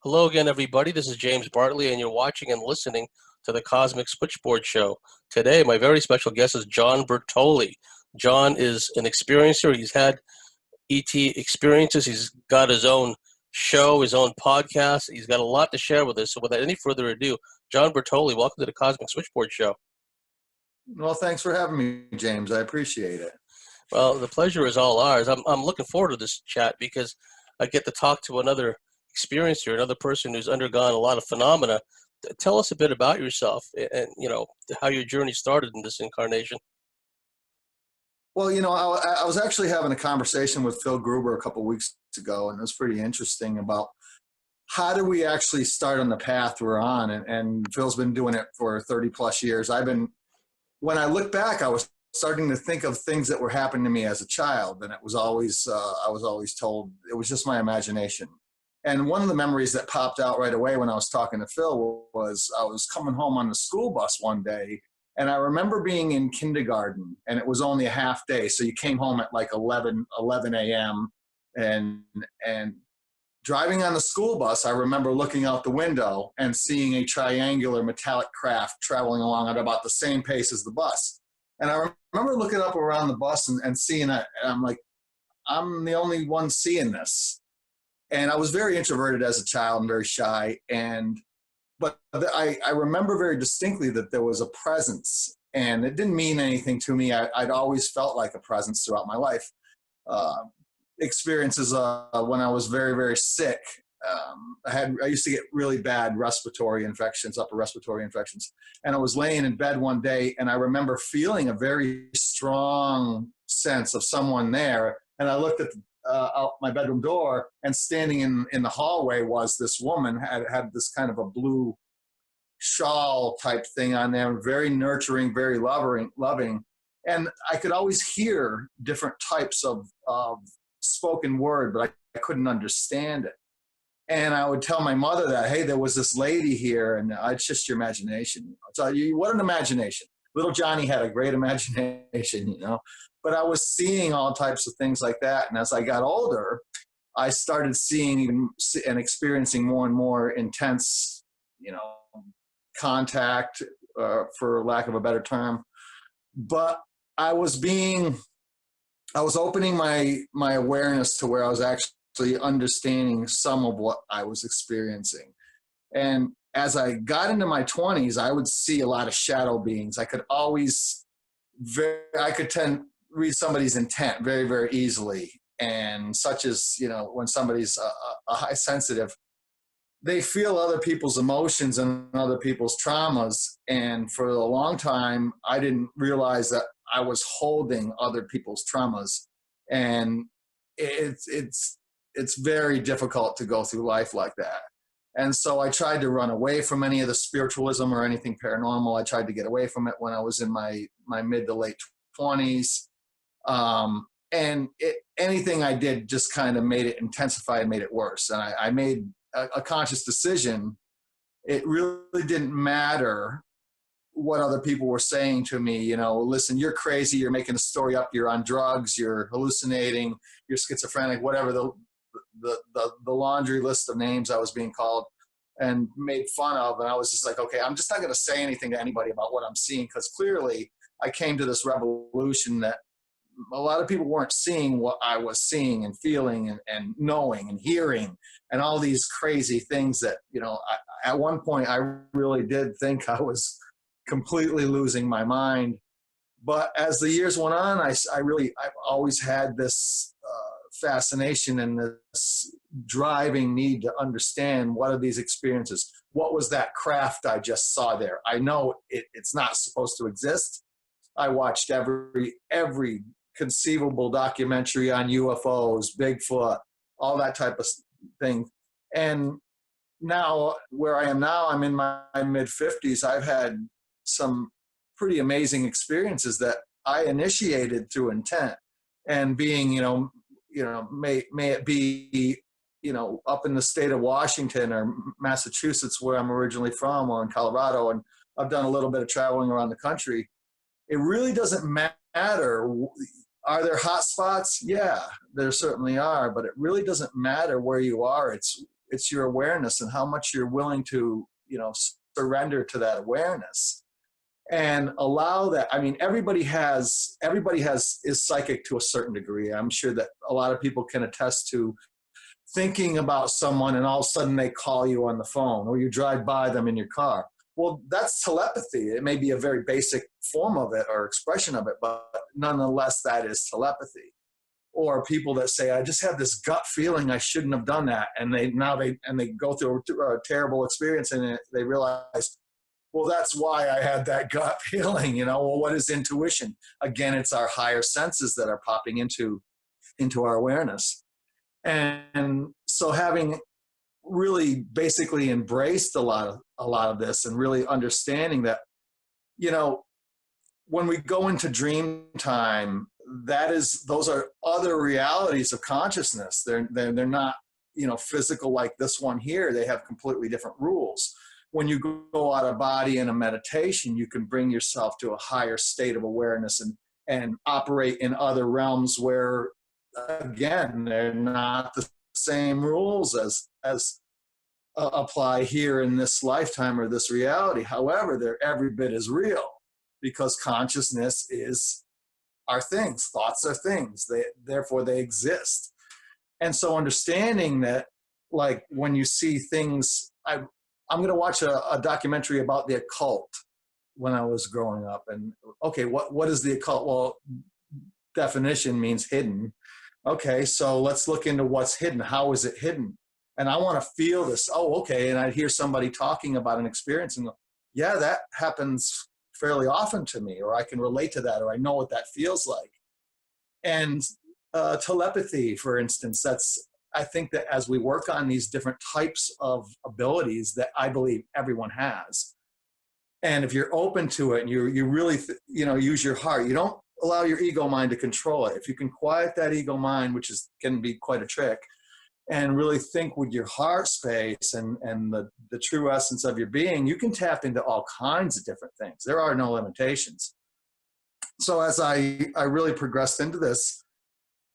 Hello again, everybody. This is James Bartley, and you're watching and listening to the Cosmic Switchboard Show. Today, my very special guest is John Bertoli. John is an experiencer. He's had ET experiences. He's got his own show, his own podcast. He's got a lot to share with us. So without any further ado, John Bertoli, welcome to the Cosmic Switchboard Show. Well, thanks for having me, James. I appreciate it. Well, the pleasure is all ours. I'm looking forward to this chat because I get to talk to another experiencer, another person who's undergone a lot of phenomena. Tell us a bit about yourself and, how your journey started in this incarnation. Well, I was actually having a conversation with Phil Gruber a couple of weeks ago, and it was pretty interesting about how do we actually start on the path we're on. And Phil's been doing it for 30 plus years. When I look back, I was starting to think of things that were happening to me as a child. And it was always, I was always told it was just my imagination. And one of the memories that popped out right away when I was talking to Phil was I was coming home on the school bus one day, and I remember being in kindergarten, and it was only a half day. So you came home at like 11 a.m. and driving on the school bus, I remember looking out the window and seeing a triangular metallic craft traveling along at about the same pace as the bus. And I remember looking up around the bus and seeing it, and I'm like, I'm the only one seeing this. And I was very introverted as a child and very shy. But I remember very distinctly that there was a presence, and it didn't mean anything to me. I'd always felt like a presence throughout my life. Experiences when I was very, very sick. I used to get really bad respiratory infections, upper respiratory infections. And I was laying in bed one day, and I remember feeling a very strong sense of someone there. And I looked at out my bedroom door, and standing in the hallway was this woman, had this kind of a blue shawl type thing on there, very nurturing, very loving. And I could always hear different types of spoken word, but I couldn't understand it. And I would tell my mother that, hey, there was this lady here, and it's just your imagination. I'll tell you, what an imagination. Little Johnny had a great imagination, But I was seeing all types of things like that. And as I got older, I started seeing and experiencing more and more intense, contact, for lack of a better term. But I was opening my awareness to where I was actually understanding some of what I was experiencing. And as I got into my 20s, I would see a lot of shadow beings. I could read somebody's intent very, very easily. And such as, when somebody's a high sensitive, they feel other people's emotions and other people's traumas. And for a long time, I didn't realize that I was holding other people's traumas. And it's very difficult to go through life like that. And so I tried to run away from any of the spiritualism or anything paranormal. I tried to get away from it when I was in my mid to late 20s. Anything I did just kind of made it intensify and made it worse. And I made a conscious decision. It really didn't matter what other people were saying to me. Listen, you're crazy. You're making a story up. You're on drugs. You're hallucinating. You're schizophrenic, whatever the laundry list of names I was being called and made fun of. And I was just like, okay, I'm just not going to say anything to anybody about what I'm seeing, because clearly I came to this revolution that a lot of people weren't seeing what I was seeing and feeling and knowing and hearing and all these crazy things that, at one point I really did think I was completely losing my mind. But as the years went on, I've always had this fascination and this driving need to understand what are these experiences. What was that craft I just saw there? I know it's not supposed to exist. I watched every conceivable documentary on UFOs, Bigfoot, all that type of thing. And now, where I am now, I'm in my mid 50s. I've had some pretty amazing experiences that I initiated through intent. And being, may it be, up in the state of Washington or Massachusetts, where I'm originally from, or in Colorado, and I've done a little bit of traveling around the country. It really doesn't matter. Are there hot spots? Yeah, there certainly are, but it really doesn't matter where you are. It's it's your awareness and how much you're willing to, surrender to that awareness and allow that. I mean, everybody is psychic to a certain degree. I'm sure that a lot of people can attest to thinking about someone and all of a sudden they call you on the phone or you drive by them in your car. Well, that's telepathy. It may be a very basic form of it or expression of it, but nonetheless, that is telepathy. Or people that say, I just had this gut feeling I shouldn't have done that. And they go through a terrible experience and they realize, well, that's why I had that gut feeling, Well, what is intuition? Again, it's our higher senses that are popping into our awareness. And so having really basically embraced a lot of this and really understanding that, when we go into dream time, those are other realities of consciousness. They're not, physical like this one here. They have completely different rules. When you go out of body in a meditation, you can bring yourself to a higher state of awareness and operate in other realms where, again, they're not the same rules as apply here in this lifetime or this reality. However, they're every bit as real because consciousness is our things. Thoughts are things. Therefore, they exist. And so understanding that, like when you see things, I'm going to watch a documentary about the occult when I was growing up. And okay, what is the occult? Well, definition means hidden. Okay, so let's look into what's hidden. How is it hidden? And I want to feel this. Oh, okay. And I'd hear somebody talking about an experience and go, yeah, that happens fairly often to me, or I can relate to that, or I know what that feels like. And telepathy, for instance, I think that as we work on these different types of abilities that I believe everyone has, and if you're open to it and you really, use your heart, you don't allow your ego mind to control it. If you can quiet that ego mind, which can be quite a trick, and really think with your heart space and the true essence of your being, you can tap into all kinds of different things. There are no limitations. So as I really progressed into this,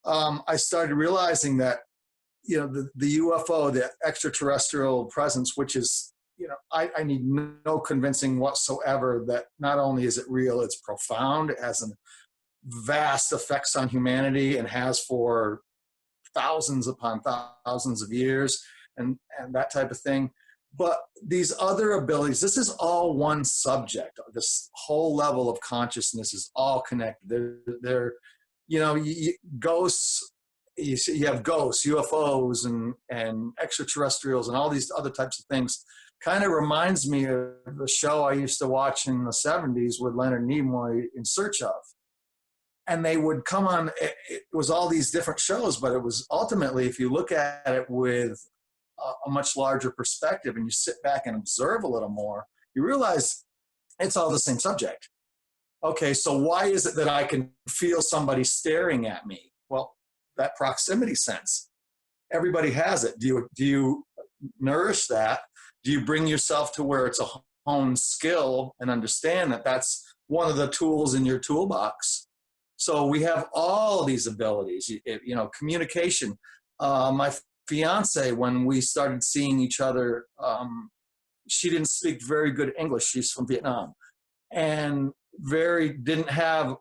I started realizing that, the UFO, the extraterrestrial presence, which is, I need no convincing whatsoever that not only is it real, it's profound, it has an vast effects on humanity and has for thousands upon thousands of years and that type of thing. But these other abilities, this is all one subject. This whole level of consciousness is all connected. They're ghosts, you have ghosts, UFOs and extraterrestrials and all these other types of things. Kind of reminds me of the show I used to watch in the 70s with Leonard Nimoy, In Search Of. And they would come on, it was all these different shows, but it was ultimately, if you look at it with a much larger perspective and you sit back and observe a little more, you realize it's all the same subject. Okay, so why is it that I can feel somebody staring at me? Well, that proximity sense. Everybody has it. Do you nourish that? Do you bring yourself to where it's a honed skill and understand that that's one of the tools in your toolbox? So we have all these abilities, communication. My fiance, when we started seeing each other, she didn't speak very good English. She's from Vietnam and didn't have,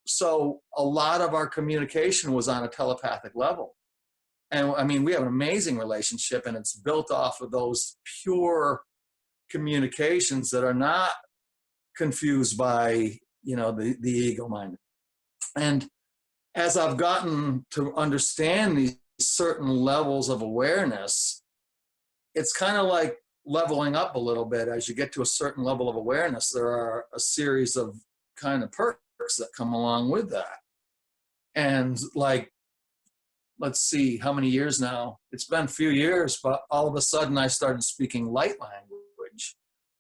so a lot of our communication was on a telepathic level. And we have an amazing relationship and it's built off of those pure communications that are not confused by the ego mind. And as I've gotten to understand these certain levels of awareness, it's kind of like leveling up a little bit. As you get to a certain level of awareness, there are a series of kind of perks that come along with that. And like, let's see, how many years now? It's been a few years, but all of a sudden I started speaking light language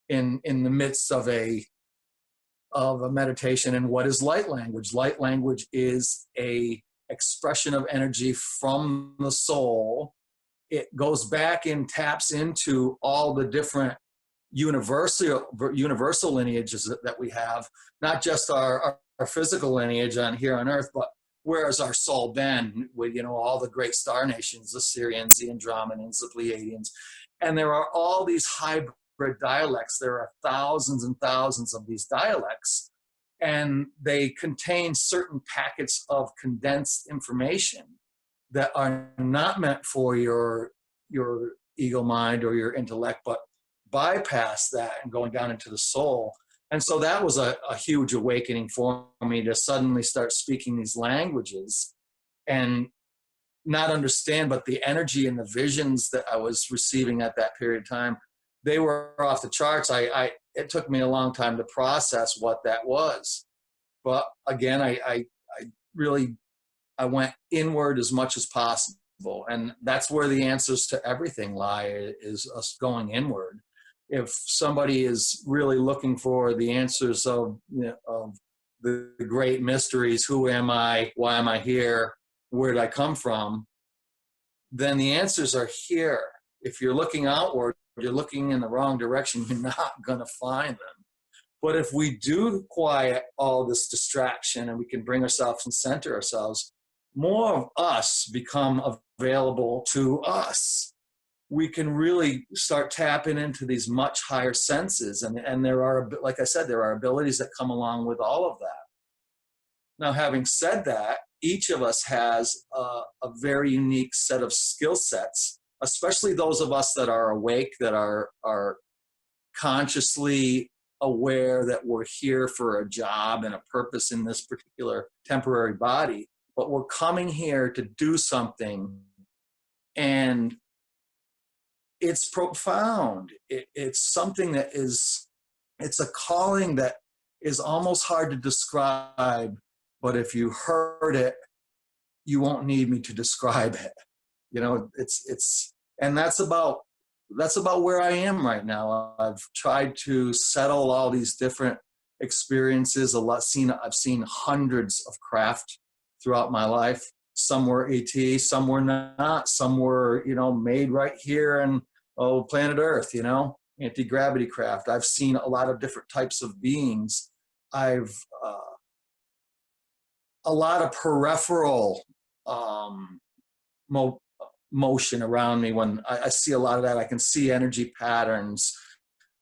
in the midst of a meditation. And what is light language? Light language is a expression of energy from the soul. It goes back and taps into all the different universal lineages that we have, not just our physical lineage here on Earth, but where's our soul been with, you know, all the great star nations, the Syrians, the Andromedans, the Pleiadians. And there are all these hybrid dialects. There are thousands and thousands of these dialects, and they contain certain packets of condensed information that are not meant for your ego mind or your intellect, but bypass that and going down into the soul. And so that was a huge awakening for me, to suddenly start speaking these languages and not understand, but the energy and the visions that I was receiving at that period of time, they were off the charts. It took me a long time to process what that was. But again, I really went inward as much as possible. And that's where the answers to everything lie, is us going inward. If somebody is really looking for the answers of, you know, of the great mysteries, who am I, why am I here, where did I come from, then the answers are here. If you're looking outward, you're looking in the wrong direction, you're not going to find them. But if we do quiet all this distraction and we can bring ourselves and center ourselves, more of us become available to us. We can really start tapping into these much higher senses. And there are, like I said, there are abilities that come along with all of that. Now, having said that, each of us has a very unique set of skill sets, especially those of us that are awake, that are consciously aware that we're here for a job and a purpose in this particular temporary body, but we're coming here to do something. And it's profound. It's something that is, it's a calling that is almost hard to describe, but if you heard it, you won't need me to describe it. You know, and that's about where I am right now. I've tried to settle all these different experiences. I've seen hundreds of craft throughout my life. Some were ET, some were not. Some were, you know, made right here in planet Earth, you know, anti-gravity craft. I've seen a lot of different types of beings. I've a lot of peripheral motion around me. When I see a lot of that, I can see energy patterns.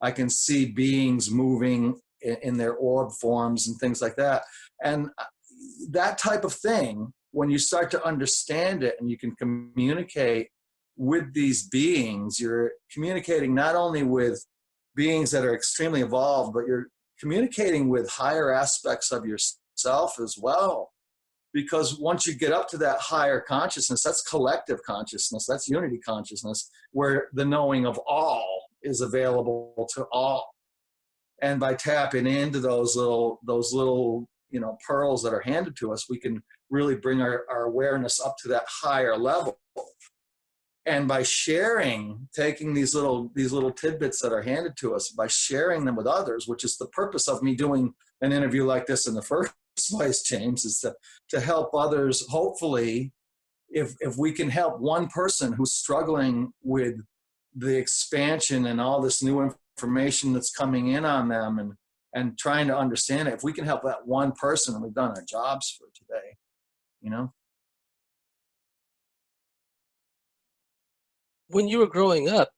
I can see beings moving in their orb forms and things like that. And that type of thing, when you start to understand it and you can communicate with these beings, you're communicating not only with beings that are extremely evolved, but you're communicating with higher aspects of yourself as well. Because once you get up to that higher consciousness, that's collective consciousness, that's unity consciousness, where the knowing of all is available to all. And by tapping into those little, you know, pearls that are handed to us, we can really bring our awareness up to that higher level. And by sharing, taking these little tidbits that are handed to us, by sharing them with others, which is the purpose of me doing an interview like this in the first place, James, is to help others. Hopefully, if we can help one person who's struggling with the expansion and all this new information that's coming in on them and trying to understand it, if we can help that one person, we've done our jobs for today, you know? When you were growing up,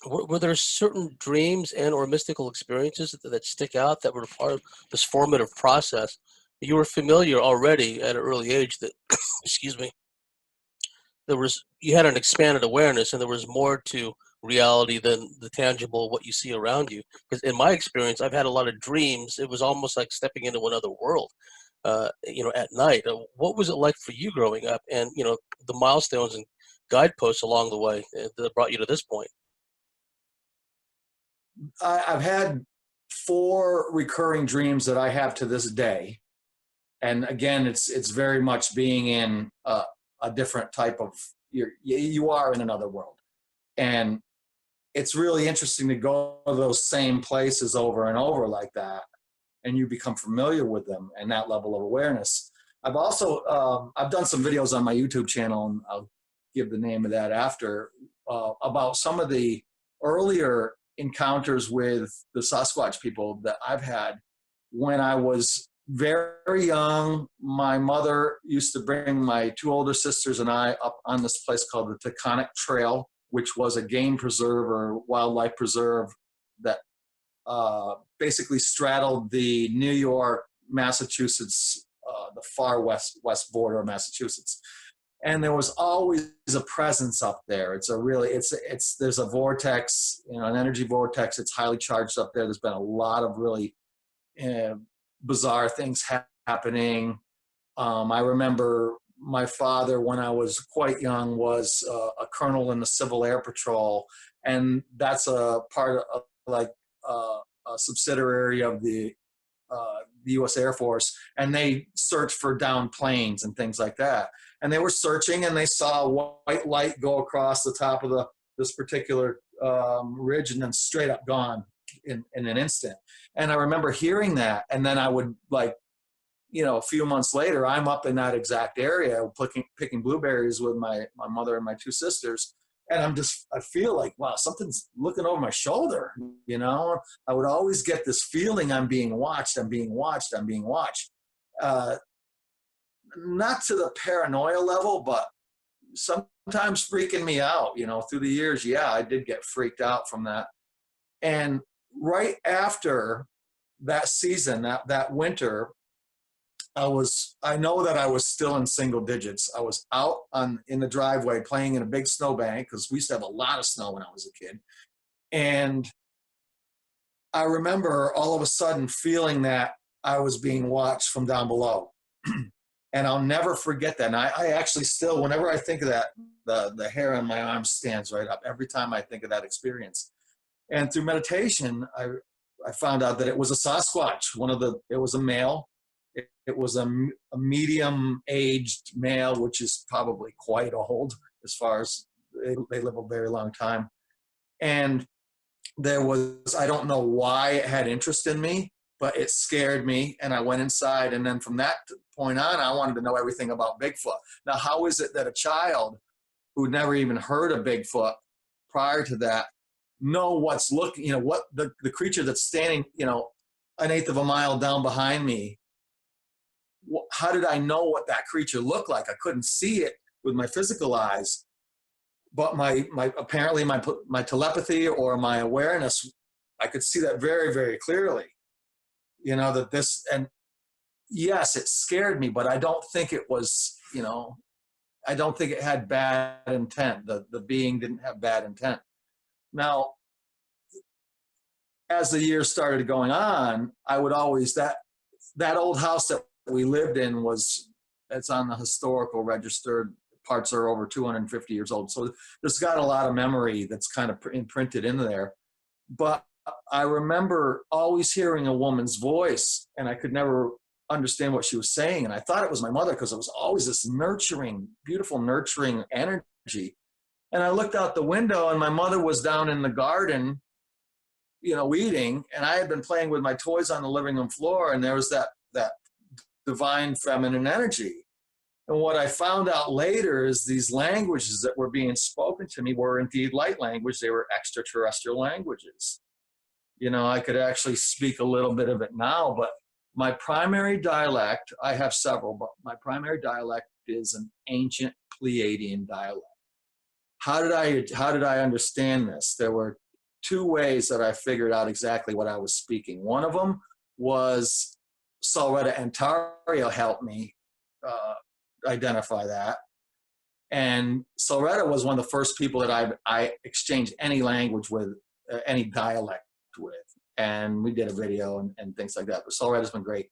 were there certain dreams and or mystical experiences that stick out that were part of this formative process? You were familiar already at an early age that, excuse me, you had an expanded awareness and there was more to reality than the tangible, what you see around you. Because in my experience, I've had a lot of dreams. It was almost like stepping into another world, you know, at night. What was it like for you growing up, and, you know, the milestones and guideposts along the way that brought you to this point? I've had 4 recurring dreams that I have to this day. And again, it's very much being in a different type of, you are in another world. And it's really interesting to go to those same places over and over like that, and you become familiar with them and that level of awareness. I've also, I've done some videos on my YouTube channel, and I'll give the name of that after, about some of the earlier encounters with the Sasquatch people that I've had when I was very young, my mother used to bring my two older sisters and I up on this place called the Taconic Trail, which was a game preserve or wildlife preserve that basically straddled the New York, Massachusetts, the far west border of Massachusetts. And there was always a presence up there. There's a vortex, an energy vortex. It's highly charged up there. There's been a lot of really bizarre things happening. I remember my father, when I was quite young, was a colonel in the Civil Air Patrol, and that's a part of a subsidiary of the U.S. Air Force, and they search for downed planes and things like that. And they were searching, and they saw a white light go across the top of this particular ridge, and then straight up gone in an instant. And I remember hearing that, and then I would a few months later, I'm up in that exact area picking blueberries with my mother and my two sisters. And I feel like, wow, something's looking over my shoulder, I would always get this feeling I'm being watched. Not to the paranoia level, but sometimes freaking me out, through the years. Yeah, I did get freaked out from that. And right after that season, that winter, I know that I was still in single digits. I was out in the driveway playing in a big snowbank, because we used to have a lot of snow when I was a kid. And I remember all of a sudden feeling that I was being watched from down below. And I'll never forget that. And I actually still, whenever I think of that, the hair on my arm stands right up every time I think of that experience. And through meditation, I found out that it was a Sasquatch. It was a male. It was a medium-aged male, which is probably quite old as far as they live a very long time. And I don't know why it had interest in me, but it scared me, and I went inside. And then from that point on, I wanted to know everything about Bigfoot. Now, how is it that a child who'd never even heard of Bigfoot prior to that know what's looking, what the creature that's standing, an eighth of a mile down behind me? How did I know what that creature looked like? I couldn't see it with my physical eyes, but apparently my telepathy or my awareness, I could see that very, very clearly. And yes, it scared me, but I don't think it was, I don't think it had bad intent. The being didn't have bad intent. Now, as the years started going on, I would always, that old house that we lived in it's on the historical register. Parts are over 250 years old. So it's got a lot of memory that's kind of imprinted in there. But I remember always hearing a woman's voice, and I could never understand what she was saying. And I thought it was my mother, because it was always this nurturing, beautiful, nurturing energy. And I looked out the window, and my mother was down in the garden, weeding, and I had been playing with my toys on the living room floor, and there was that divine feminine energy. And what I found out later is these languages that were being spoken to me were indeed light language. They were extraterrestrial languages. I could actually speak a little bit of it now, but my primary dialect, I have several, but my primary dialect is an ancient Pleiadian dialect. How did I understand this? There were two ways that I figured out exactly what I was speaking. One of them was Salretta Antario helped me identify that. And Salretta was one of the first people that I exchanged any language with, any dialect with. And we did a video and things like that. But Salretta's been great.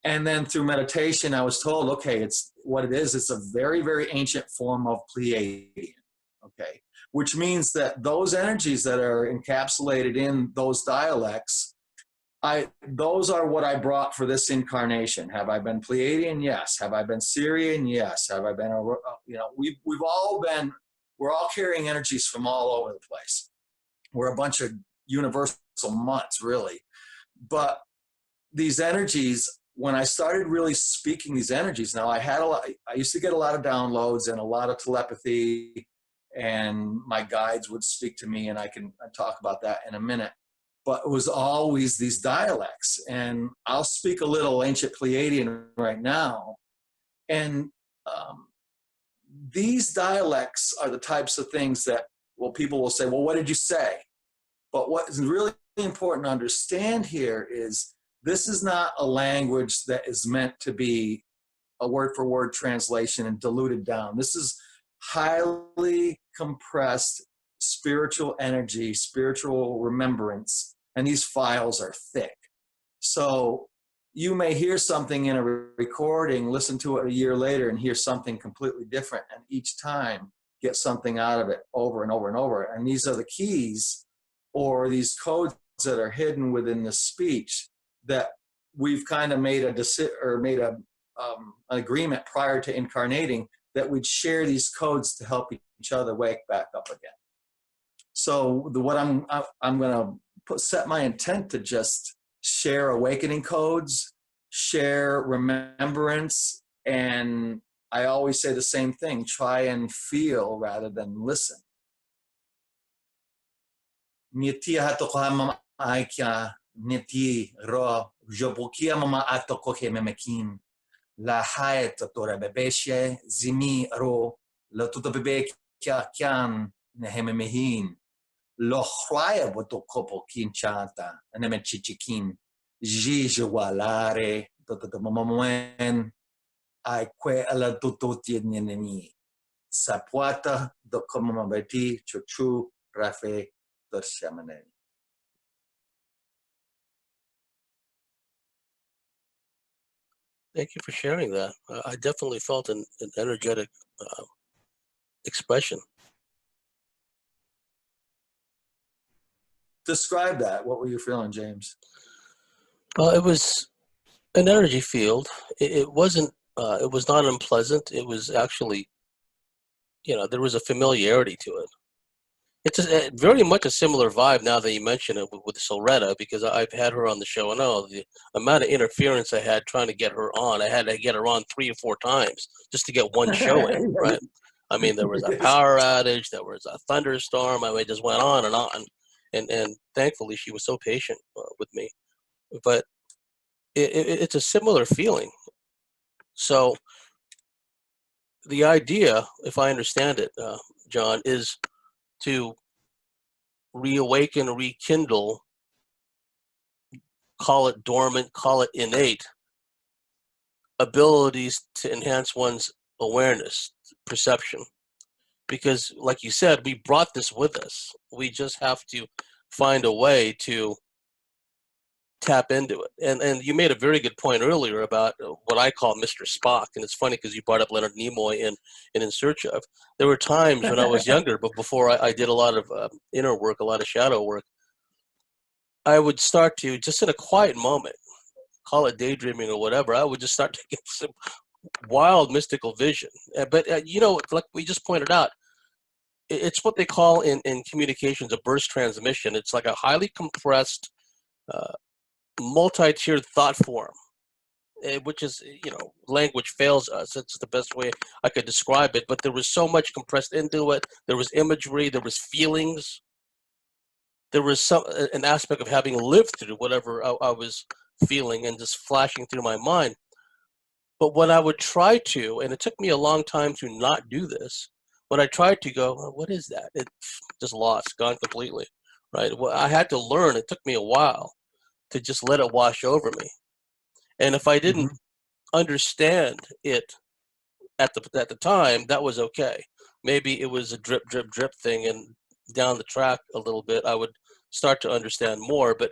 And then through meditation, I was told, okay, it's what it is. It's a very, very ancient form of Pleiadian. Okay, which means that those energies that are encapsulated in those dialects, those are what I brought for this incarnation. Have I been Pleiadian? Yes. Have I been Syrian? Yes. Have I been, we're all carrying energies from all over the place. We're a bunch of universal mutts, really. But these energies, when I started really speaking these energies, now I used to get a lot of downloads and a lot of telepathy, and my guides would speak to me, and I can talk about that in a minute. but it was always these dialects. And I'll speak a little ancient Pleiadian right now. And these dialects are the types of things that, well, people will say, well, what did you say? But what is really important to understand here is this is not a language that is meant to be a word-for-word translation and diluted down. This is highly compressed spiritual energy, spiritual remembrance, and these files are thick. So you may hear something in a recording, listen to it a year later, and hear something completely different, and each time get something out of it over and over and over. And these are the keys or these codes that are hidden within the speech that we've kind of made an agreement prior to incarnating that we'd share these codes to help each other wake back up again. So what I'm going to set my intent to just share awakening codes, share remembrance, and I always say the same thing, try and feel rather than listen. Niti hatoka mama aikia niti ro jobukia mama atoko ke memekin la haet tora bebeshe zimi ro la tuto bebe kya kyan nehemehin lo khwaya botokopo kinchata aneme chichikin jijwalare toto momwen ai que ala toto tieneni sapuata do komamabeti chuchu rafe dorshamane. Thank you for sharing that. I definitely felt an energetic expression. Describe that. What were you feeling, James? It was an energy field. It wasn't. It was not unpleasant. It was actually, there was a familiarity to it. It's very much a similar vibe now that you mention it with Solretta, because I've had her on the show, and the amount of interference I had trying to get her on. I had to get her on 3 or 4 times just to get one show in, right? I mean, there was a power outage, there was a thunderstorm. I mean, it just went on, and thankfully she was so patient with me. But it's a similar feeling. So the idea, if I understand it, John, is to reawaken, rekindle, call it dormant, call it innate, abilities to enhance one's awareness, perception. Because, like you said, we brought this with us. We just have to find a way to tap into it. And you made a very good point earlier about what I call Mr. Spock. And it's funny because you brought up Leonard Nimoy in In Search Of. There were times when I was younger, but before I did a lot of inner work, a lot of shadow work, I would start to, just in a quiet moment, call it daydreaming or whatever, I would just start to get some wild mystical vision. But, like we just pointed out, it's what they call in communications a burst transmission. It's like a highly compressed, multi-tiered thought form, which is, language fails us. It's the best way I could describe it. But there was so much compressed into it. There was imagery. There was feelings. There was an aspect of having lived through whatever I was feeling and just flashing through my mind. But when I would try to, and it took me a long time to not do this, when I tried to go, well, what is that? It just lost, gone completely, right? Well, I had to learn. It took me a while to just let it wash over me. And if I didn't understand it at the time, that was okay. Maybe it was a drip, drip, drip thing, and down the track a little bit, I would start to understand more. But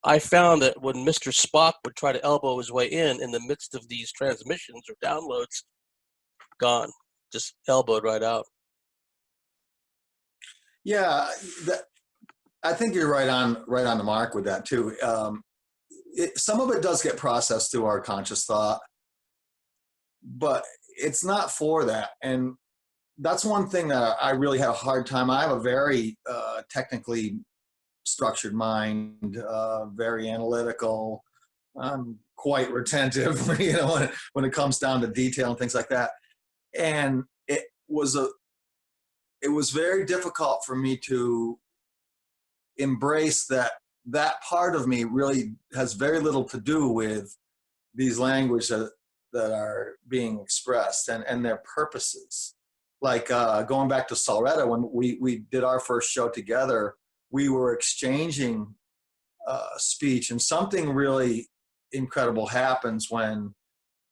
I found that when Mr. Spock would try to elbow his way in the midst of these transmissions or downloads, gone, just elbowed right out. Yeah, I think you're right on the mark with that too. Some of it does get processed through our conscious thought, but it's not for that. And that's one thing that I really had a hard time. I have a very technically structured mind, very analytical, quite retentive, when it comes down to detail and things like that. And it was very difficult for me to embrace that that part of me really has very little to do with these languages that are being expressed and their purposes. Like going back to Salretta, when we did our first show together, we were exchanging speech, and something really incredible happens when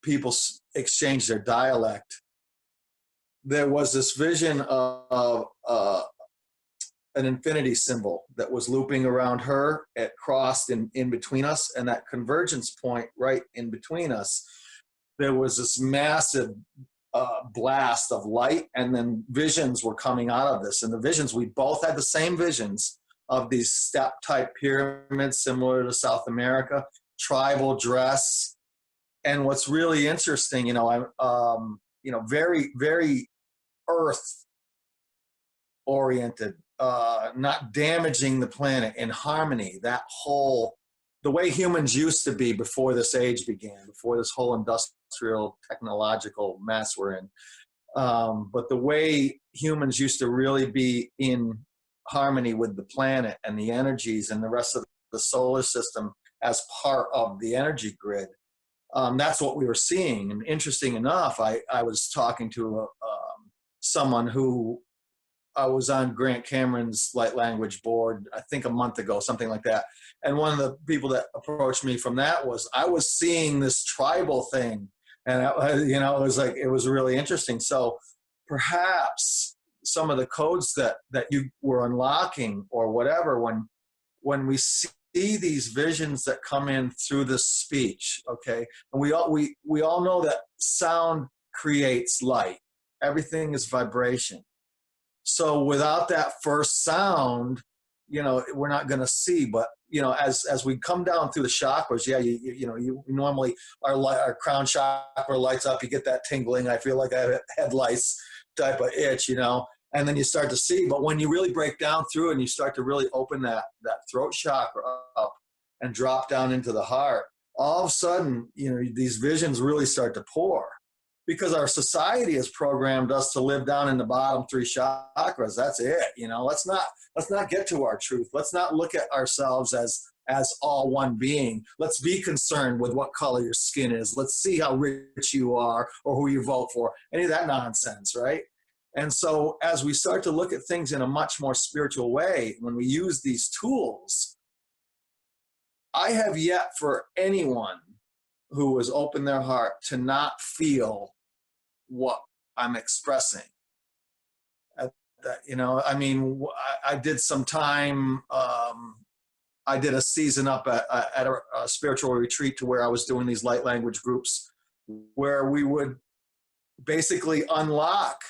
people exchange their dialect. There was this vision of an infinity symbol that was looping around her. It crossed in between us, and that convergence point right in between us, there was this massive blast of light, and then visions were coming out of this. And the visions, we both had the same visions of these step-type pyramids similar to South America, tribal dress. And what's really interesting, I'm very, very earth-oriented, not damaging the planet, in harmony, the way humans used to be before this age began, before this whole industrial technological mess we're in. But the way humans used to really be in harmony with the planet and the energies and the rest of the solar system as part of the energy grid, that's what we were seeing. And interesting enough, I was talking to someone who I was on Grant Cameron's light language board, I think a month ago, something like that. And one of the people that approached me from that was, I was seeing this tribal thing. And, it was really interesting. So perhaps some of the codes that you were unlocking or whatever, when we see these visions that come in through this speech, okay? And we all know that sound creates light. Everything is vibration. So without that first sound, we're not going to see. But as we come down through the chakras, you normally our crown chakra lights up. You get that tingling. I feel like I have headlights type of itch, and then you start to see. But when you really break down through and you start to really open that throat chakra up and drop down into the heart, all of a sudden, these visions really start to pour. Because our society has programmed us to live down in the bottom three chakras. That's it. Let's not get to our truth. Let's not look at ourselves as all one being. Let's be concerned with what color your skin is. Let's see how rich you are or who you vote for. Any of that nonsense, right? And so as we start to look at things in a much more spiritual way, when we use these tools, I have yet for anyone who has opened their heart to not feel what I'm expressing. I did some time, I did a season up at a spiritual retreat to where I was doing these light language groups where we would basically unlock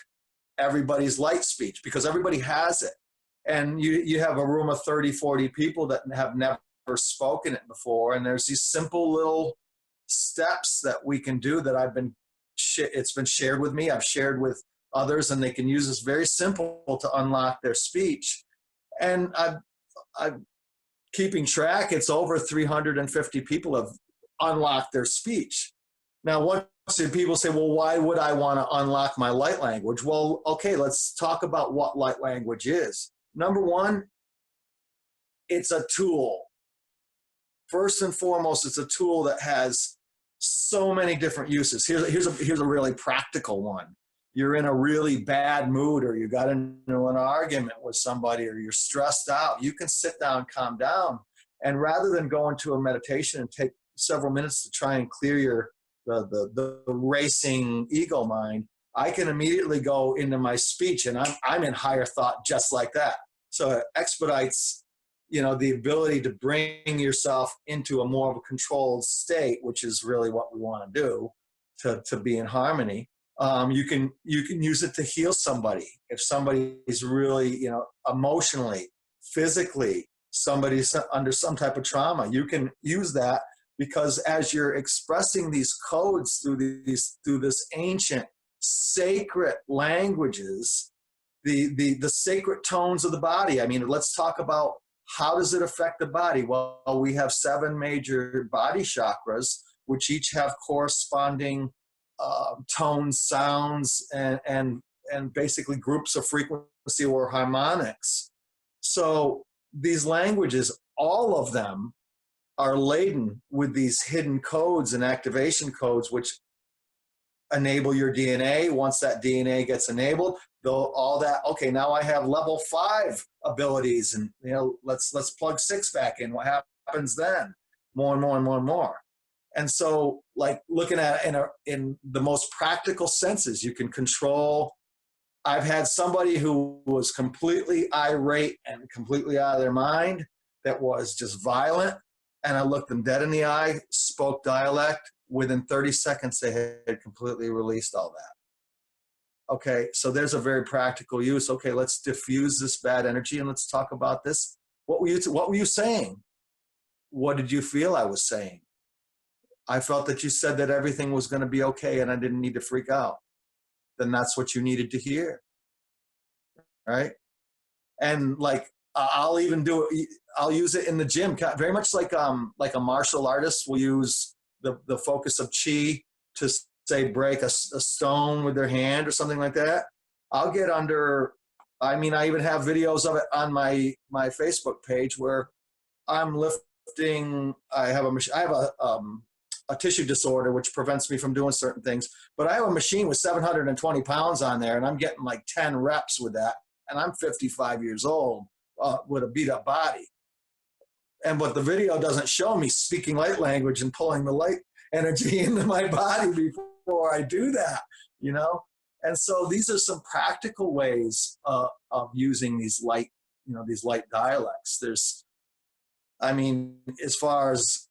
everybody's light speech, because everybody has it. And you have a room of 30, 40 people that have never spoken it before. And there's these simple little steps that we can do that it's been shared with me. I've shared with others, and they can use this very simple to unlock their speech. And I'm keeping track. It's over 350 people have unlocked their speech. Now, once people say, well, why would I want to unlock my light language? Well, okay, let's talk about what light language is. Number one, it's a tool. First and foremost, it's a tool that has so many different uses. Here's a really practical one. You're in a really bad mood, or you got into an argument with somebody, or you're stressed out. You can sit down, calm down, and rather than go into a meditation and take several minutes to try and clear the racing ego mind, I can immediately go into my speech, and I'm in higher thought just like that. So it expedites the ability to bring yourself into a more of a controlled state, which is really what we want to do to be in harmony. You can use it to heal somebody. If somebody is really, emotionally, physically, somebody's under some type of trauma, you can use that, because as you're expressing these codes through this ancient sacred languages, the sacred tones of the body. I mean, let's talk about, how does it affect the body? Well, we have 7 major body chakras, which each have corresponding tones, sounds, and basically groups of frequency or harmonics. So these languages all of them are laden with these hidden codes and activation codes, which enable your DNA. Once that DNA gets enabled, though all that, okay, now I have level 5 abilities, and let's plug 6 back in. What happens then? More and more and more and more. And so, like, looking at it in the most practical senses, you can control. I've had somebody who was completely irate and completely out of their mind, that was just violent, and I looked them dead in the eye, spoke dialect. Within 30 seconds, they had completely released all that. Okay, so there's a very practical use. Okay, let's diffuse this bad energy and let's talk about this. What were you saying? What did you feel I was saying? I felt that you said that everything was going to be okay and I didn't need to freak out. Then that's what you needed to hear, right? And like, I'll even do it. I'll use it in the gym, very much like a martial artist will use the focus of chi to say break a stone with their hand or something like that. I'll get under. I mean, I even have videos of it on my Facebook page where I'm lifting. I have a tissue disorder which prevents me from doing certain things, but I have a machine with 720 pounds on there, and I'm getting like 10 reps with that, and I'm 55 years old with a beat up body. And but the video doesn't show me speaking light language and pulling the light energy into my body before I do that, And so these are some practical ways of using these light dialects. As far as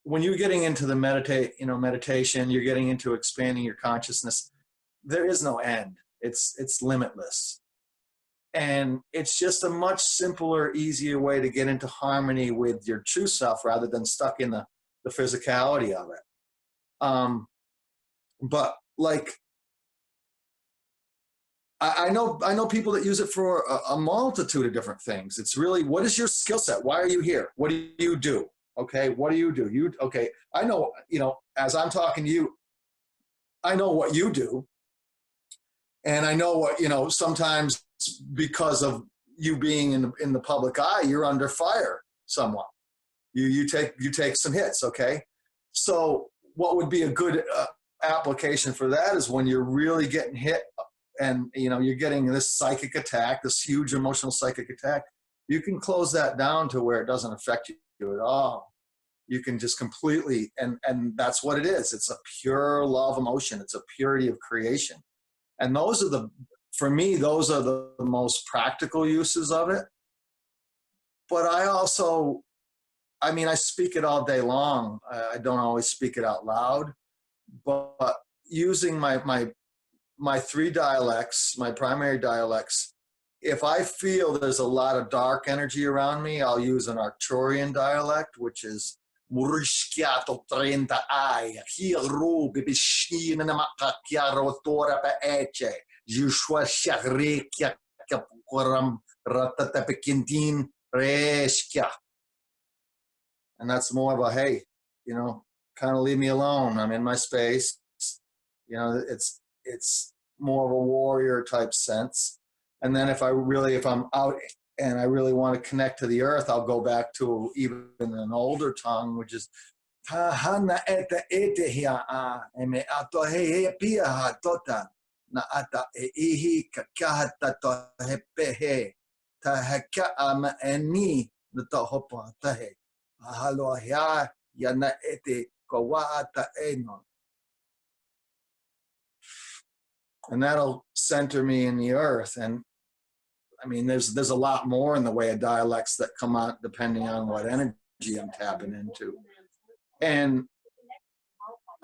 when you're getting into the meditation, you're getting into expanding your consciousness, there is no end. It's limitless. And it's just a much simpler, easier way to get into harmony with your true self rather than stuck in the physicality of it. But like, I know people that use it for a multitude of different things. It's really, what is your skill set? Why are you here? What do you do? Okay, what do you do? Okay, I know, as I'm talking to you, I know what you do. And I know what, sometimes because of you being in the public eye, you're under fire somewhat. You take some hits, okay? So what would be a good application for that is when you're really getting hit and, you're getting this psychic attack, this huge emotional psychic attack, you can close that down to where it doesn't affect you at all. You can just completely, and that's what it is. It's a pure love emotion. It's a purity of creation. And for me, those are the most practical uses of it. But I also, I speak it all day long. I don't always speak it out loud, but using my 3 dialects, my primary dialects, if I feel there's a lot of dark energy around me, I'll use an Arcturian dialect, which is Murishkiato 30 ai, hiru bibishina namakakiaro tora paeche, Jushua shagrekia kapuram ratatapekintin reshkia. And that's more of a, hey, kind of leave me alone. I'm in my space. It's more of a warrior type sense. And then if I'm out and I really want to connect to the earth, I'll go back to even an older tongue, which is Hana eta etehia eme ato he pia ha tota na ata ihi kakahata to hepehe ta heka ama eni na to hopa tahe halo ya yana ete kawata eno. And that'll center me in the earth. And there's a lot more in the way of dialects that come out depending on what energy I'm tapping into. And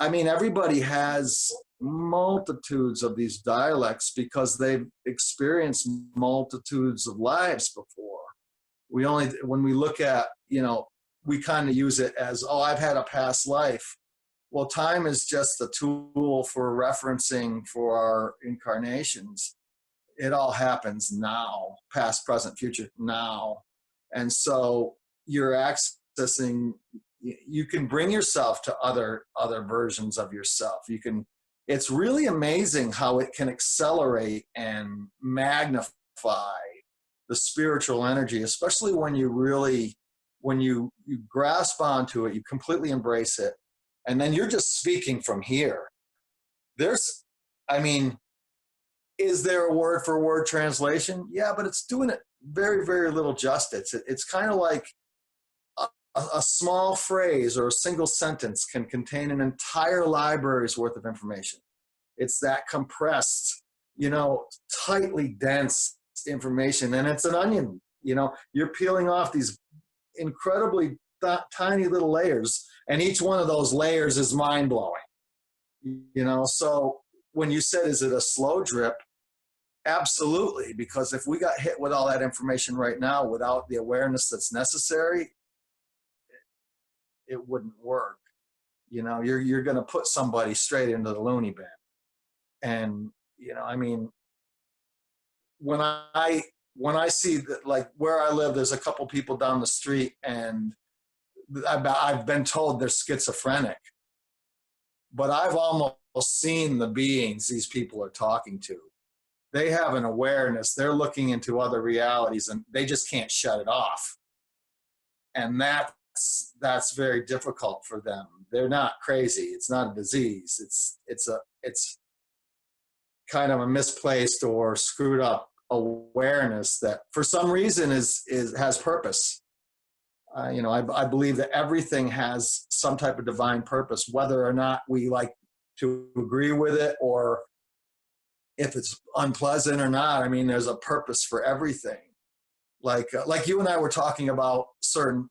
everybody has multitudes of these dialects because they've experienced multitudes of lives before. When we look at, we kind of use it as, I've had a past life. Well, time is just a tool for referencing for our incarnations. It all happens now, past, present, future, now. And so you're accessing, you can bring yourself to other versions of yourself. It's really amazing how it can accelerate and magnify the spiritual energy, especially when you really when you grasp onto it, you completely embrace it, and then you're just speaking from here. Is there a word for word translation? Yeah, but it's doing it very, very little justice. It's kind of like a small phrase or a single sentence can contain an entire library's worth of information. It's that compressed, tightly dense information, and it's an onion. You're peeling off these incredibly tiny little layers, and each one of those layers is mind-blowing. So when you said, is it a slow drip? Absolutely, because if we got hit with all that information right now without the awareness that's necessary, it wouldn't work. You're going to put somebody straight into the loony bin. And, when I see that, like where I live, there's a couple people down the street, and I've been told they're schizophrenic, but I've almost seen the beings these people are talking to. They have an awareness. They're looking into other realities, and they just can't shut it off. And that's very difficult for them. They're not crazy. It's not a disease. It's kind of a misplaced or screwed up awareness that for some reason has purpose. I believe that everything has some type of divine purpose, whether or not we like to agree with it or if it's unpleasant or not. There's a purpose for everything. Like you and I were talking about certain,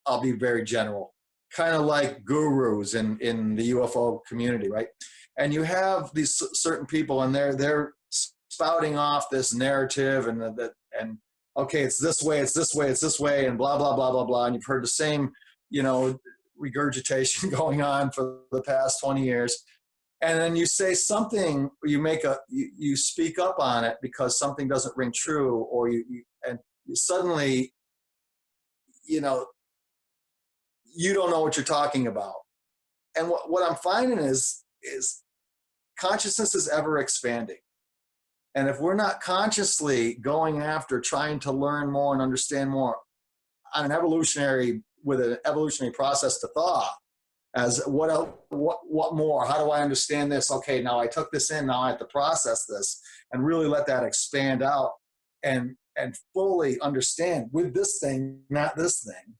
I'll be very general, kind of like gurus in the UFO community, right? And you have these certain people, and they're spouting off this narrative, and okay, it's this way, it's this way, it's this way, and blah blah blah blah blah. And you've heard the same, regurgitation going on for the past 20 years. And then you say something, you speak up on it because something doesn't ring true, or you suddenly, you don't know what you're talking about. And what I'm finding is consciousness is ever expanding. And if we're not consciously going after trying to learn more and understand more with an evolutionary process to thought, as what more? How do I understand this? Okay, now I took this in, now I have to process this and really let that expand out and fully understand with this thing, not this thing.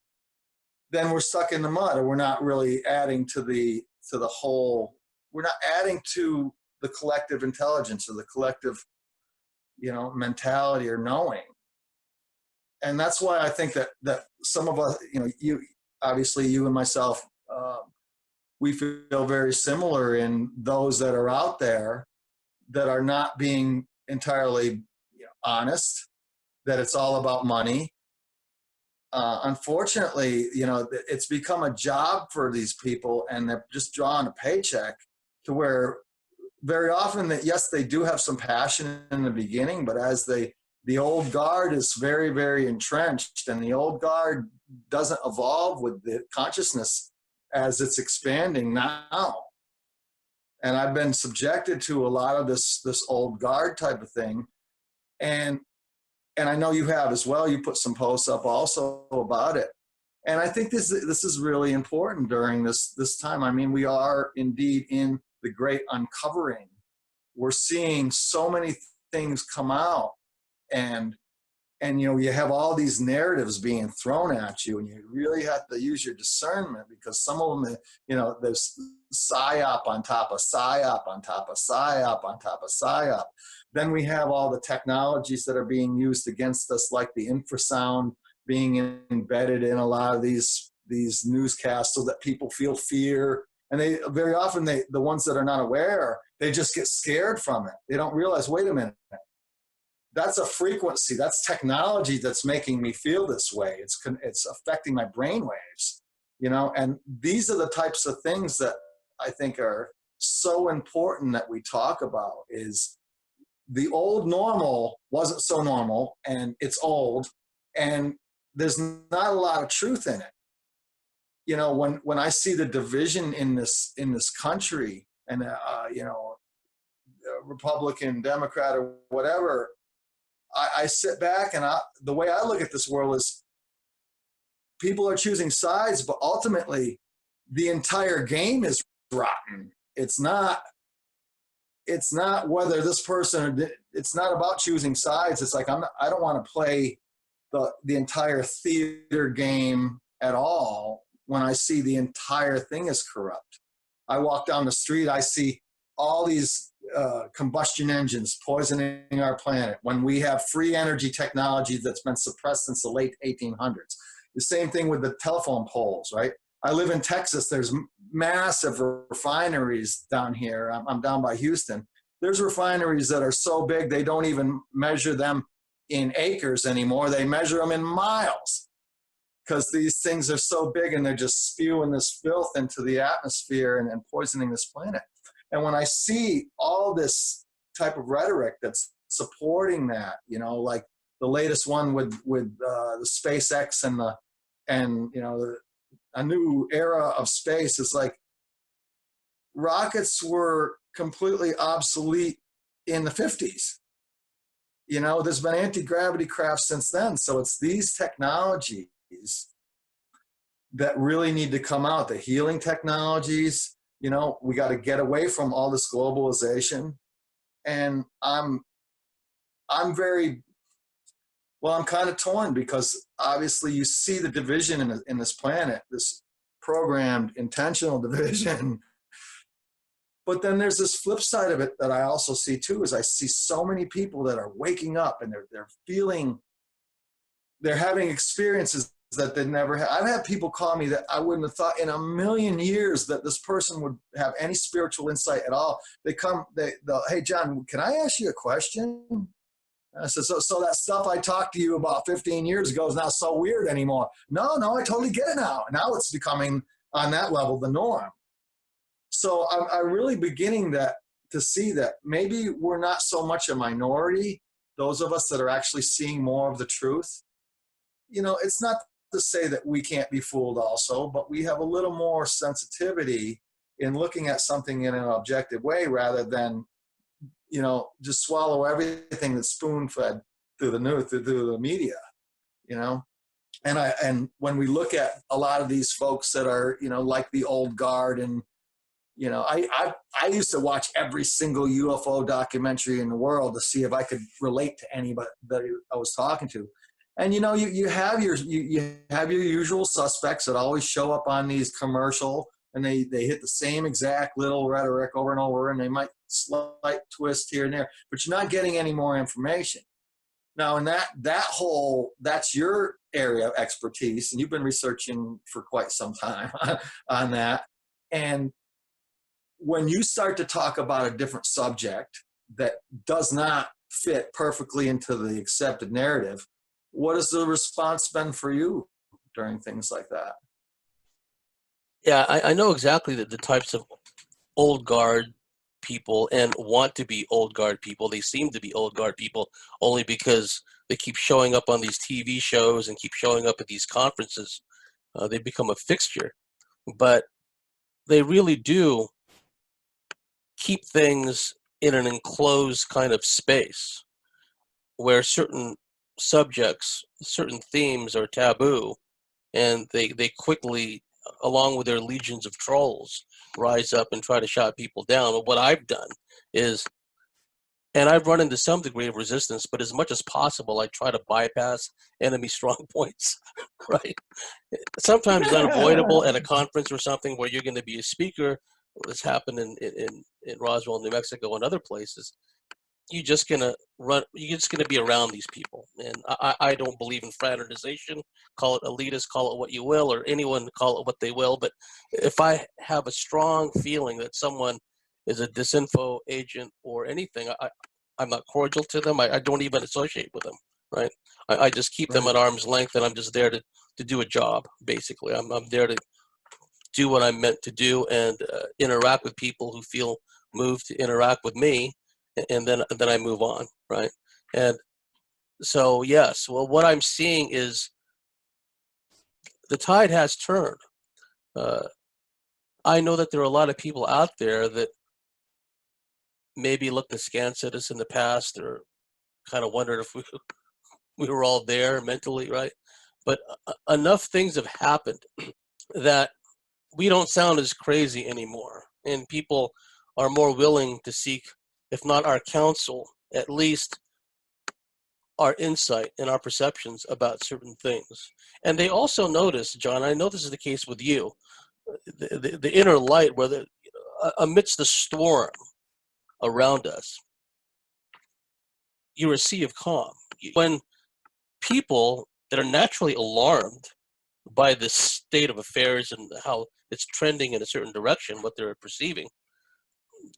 Then we're stuck in the mud, and we're not really adding to the whole. We're not adding to the collective intelligence or the collective, mentality or knowing. And that's why I think that some of us, you and myself, we feel very similar in those that are out there that are not being entirely honest, that it's all about money. Unfortunately, it's become a job for these people, and they're just drawing a paycheck, to where very often that, yes, they do have some passion in the beginning, but as the old guard is very, very entrenched, and the old guard doesn't evolve with the consciousness as it's expanding now. And I've been subjected to a lot of this old guard type of thing. And I know you have as well. You put some posts up also about it. And I think this is really important during this time. We are indeed in the great uncovering. We're seeing so many things come out, and you have all these narratives being thrown at you, and you really have to use your discernment, because some of them, there's psyop on top of psyop on top of psyop on top of psyop. Then we have all the technologies that are being used against us, like the infrasound being embedded in a lot of these newscasts, so that people feel fear. And they very often, the ones that are not aware, they just get scared from it. They don't realize, wait a minute, that's a frequency, that's technology that's making me feel this way. It's affecting my brain waves, and these are the types of things that I think are so important that we talk about. Is the old normal wasn't so normal, and it's old, and there's not a lot of truth in it. When I see the division in this country, and Republican, Democrat, or whatever, I sit back and the way I look at this world is people are choosing sides, but ultimately the entire game is rotten. It's not whether this person, it's not about choosing sides. It's like, I don't want to play the entire theater game at all when I see the entire thing is corrupt. I walk down the street, I see all these combustion engines poisoning our planet when we have free energy technology that's been suppressed since the late 1800s. The same thing with the telephone poles, right? I live in Texas. There's massive refineries down here. I'm down by Houston. There's refineries that are so big they don't even measure them in acres anymore. They measure them in miles because these things are so big and they're just spewing this filth into the atmosphere and poisoning this planet. And when I see all this type of rhetoric that's supporting that, you know, like the latest one with the SpaceX and you know, a new era of space, is like rockets were completely obsolete in the 50s. You know, there's been anti-gravity craft since then. So it's these technologies that really need to come out, the healing technologies. You know, we got to get away from all this globalization. And I'm kind of torn because obviously you see the division in this planet, this programmed intentional division. But then there's this flip side of it that I also see too, is I see so many people that are waking up and they're having experiences that they never had. I've had people call me that I wouldn't have thought in a million years that this person would have any spiritual insight at all. They'll, hey, John, can I ask you a question? I said, so that stuff I talked to you about 15 years ago is not so weird anymore. No, I totally get it now. Now it's becoming, on that level, the norm. So I'm really beginning to see that maybe we're not so much a minority, those of us that are actually seeing more of the truth. You know, it's not to say that we can't be fooled also, but we have a little more sensitivity in looking at something in an objective way rather than, you know, just swallow everything that's spoon-fed through the news, through the media, you know. And when we look at a lot of these folks that are, you know, like the old guard, and you know, I used to watch every single UFO documentary in the world to see if I could relate to anybody that I was talking to. And you know, you have your usual suspects that always show up on these commercial, and they hit the same exact little rhetoric over and over, and they might slight twist here and there, but you're not getting any more information. Now, in that's your area of expertise, and you've been researching for quite some time on that. And when you start to talk about a different subject that does not fit perfectly into the accepted narrative, what has the response been for you during things like that? Yeah, I know exactly the types of old guard people and want to be old guard people. They seem to be old guard people only because they keep showing up on these TV shows and keep showing up at these conferences. They become a fixture. But they really do keep things in an enclosed kind of space where certain subjects, certain themes are taboo, and they quickly, along with their legions of trolls, rise up and try to shut people down. But what I've done is, and I've run into some degree of resistance, but as much as possible, I try to bypass enemy strong points, right? Sometimes it's unavoidable at a conference or something where you're going to be a speaker. This happened in Roswell, New Mexico, and other places. You're just gonna be around these people, and I don't believe in fraternization. Call it elitist, call it what you will, or anyone call it what they will. But if I have a strong feeling that someone is a disinfo agent or anything, I'm not cordial to them. I don't even associate with them, right? I just keep them at arm's length, and I'm just there to do a job. Basically, I'm there to do what I'm meant to do and interact with people who feel moved to interact with me. And then I move on, right? And so, yes, well, what I'm seeing is the tide has turned. I know that there are a lot of people out there that maybe looked askance at us in the past or kind of wondered if we were all there mentally, right? But enough things have happened that we don't sound as crazy anymore, and people are more willing to seek, if not our counsel, at least our insight and our perceptions about certain things. And they also notice, John, I know this is the case with you, the inner light, where amidst the storm around us, you're a sea of calm. When people that are naturally alarmed by this state of affairs and how it's trending in a certain direction, what they're perceiving,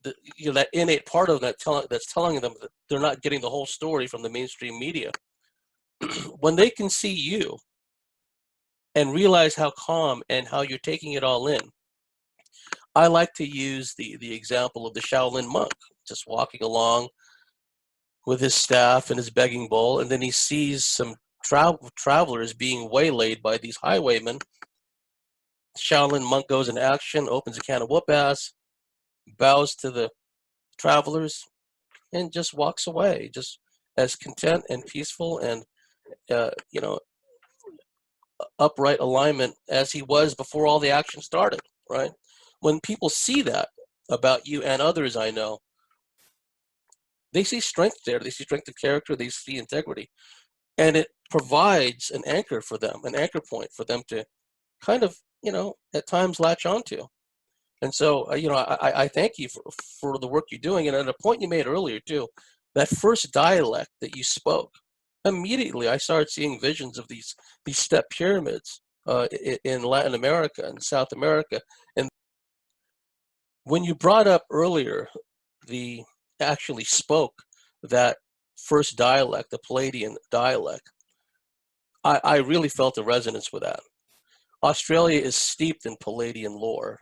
that innate part of that that's telling them that they're not getting the whole story from the mainstream media. When they can see you and realize how calm and how you're taking it all in, I like to use the example of the Shaolin monk just walking along with his staff and his begging bowl, and then he sees some travelers being waylaid by these highwaymen. Shaolin monk goes in action, opens a can of whoop ass, bows to the travelers, and just walks away, just as content and peaceful and upright alignment as he was before all the action started, right? When people see that about you and others I know, they see strength there, they see strength of character, they see integrity, and it provides an anchor for them, an anchor point for them to kind of, at times latch onto. And so, I thank you for the work you're doing. And at a point you made earlier too, that first dialect that you spoke, immediately I started seeing visions of these step pyramids in Latin America and South America. And when you brought up earlier, actually spoke that first dialect, the Pleiadian dialect, I really felt a resonance with that. Australia is steeped in Pleiadian lore.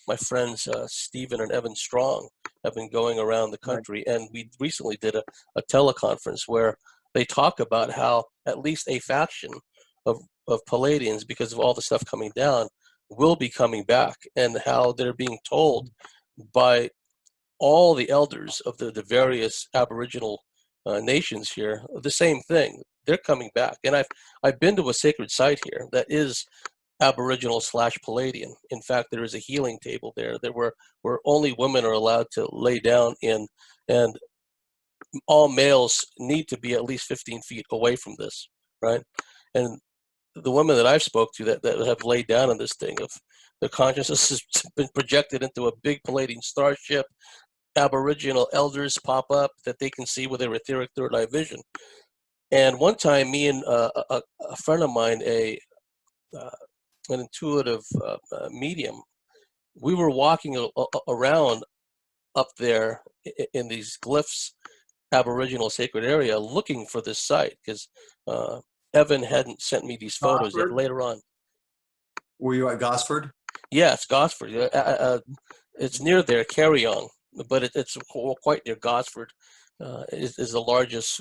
My friends Stephen and Evan Strong have been going around the country, and we recently did a teleconference where they talk about how at least a faction of Pleiadians, because of all the stuff coming down, will be coming back, and how they're being told by all the elders of the various Aboriginal nations here the same thing. They're coming back, and I've been to a sacred site here that is Aboriginal / Pleiadian. In fact, there is a healing table there where only women are allowed to lay down in, and all males need to be at least 15 feet away from this, right? And the women that I've spoke to that have laid down on this thing, of their consciousness has been projected into a big Pleiadian starship. Aboriginal elders pop up that they can see with their etheric third eye vision. And one time, me and a friend of mine, an intuitive medium, we were walking around up there in these glyphs, Aboriginal sacred area, looking for this site, because Evan hadn't sent me these photos yet. Later on. Were you at Gosford? Yes, Gosford. It's near there, Carryong, but it's quite near Gosford. Is the largest